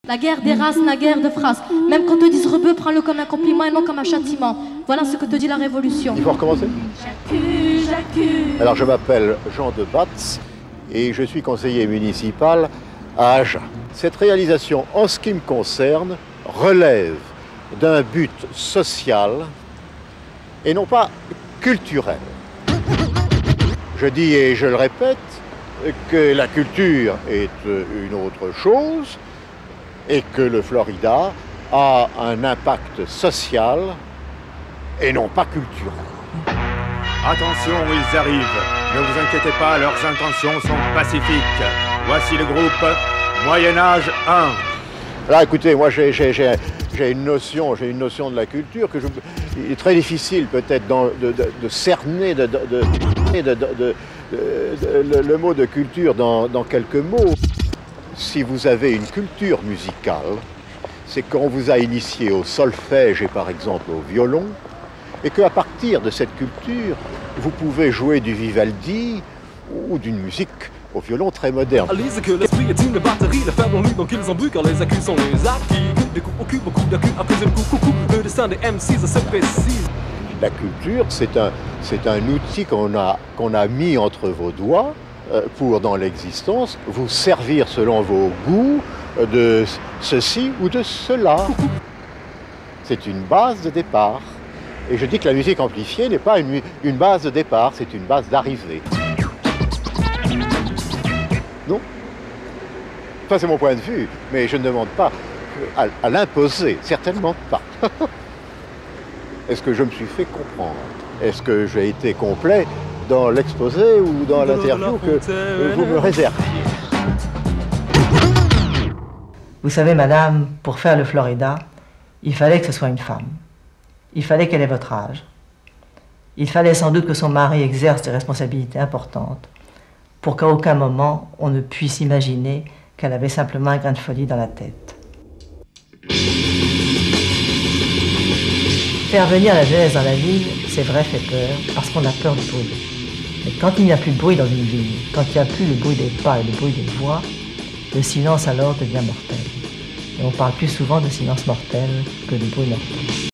La guerre des races n'a guère de phrases. Même quand te disent rebeu, prends-le comme un compliment et non comme un châtiment. Voilà ce que te dit la Révolution. Il faut recommencer? Alors je m'appelle Jean de Batz et je suis conseiller municipal à Agen. Cette réalisation, en ce qui me concerne, relève d'un but social et non pas culturel. Je dis et je le répète que la culture est une autre chose et que le Florida a un impact social et non pas culturel. Attention, ils arrivent. Ne vous inquiétez pas, leurs intentions sont pacifiques. Voici le groupe Moyen-Âge 1. Alors écoutez, moi j'ai une notion de la culture que il est très difficile peut-être de cerner le mot de culture dans quelques mots. Si vous avez une culture musicale, c'est qu'on vous a initié au solfège et par exemple au violon, et qu'à partir de cette culture, vous pouvez jouer du Vivaldi ou d'une musique au violon très moderne. Réalise que l'esprit est une batterie, les fers dans lui, donc ils embuent car les accus sont les acquis. Des coups au cul, beaucoup d'accus, à cause du coucou, le destin des MCs se précise. La culture, c'est un outil qu'on a mis entre vos doigts pour, dans l'existence, vous servir selon vos goûts de ceci ou de cela. C'est une base de départ. Et je dis que la musique amplifiée n'est pas une base de départ, c'est une base d'arrivée. Non? Ça, c'est mon point de vue, mais je ne demande pas à l'imposer, certainement pas. Est-ce que je me suis fait comprendre? Est-ce que j'ai été complet dans l'exposé ou dans l'interview que vous me réserviez? Vous savez, madame, pour faire le Florida, il fallait que ce soit une femme. Il fallait qu'elle ait votre âge. Il fallait sans doute que son mari exerce des responsabilités importantes pour qu'à aucun moment on ne puisse imaginer qu'elle avait simplement un grain de folie dans la tête. Faire venir la jeunesse dans la ville, c'est vrai, fait peur, parce qu'on a peur du bruit. Mais quand il n'y a plus de bruit dans une ville, quand il n'y a plus le bruit des pas et le bruit des voix, le silence alors devient mortel. Et on parle plus souvent de silence mortel que de bruit mortel.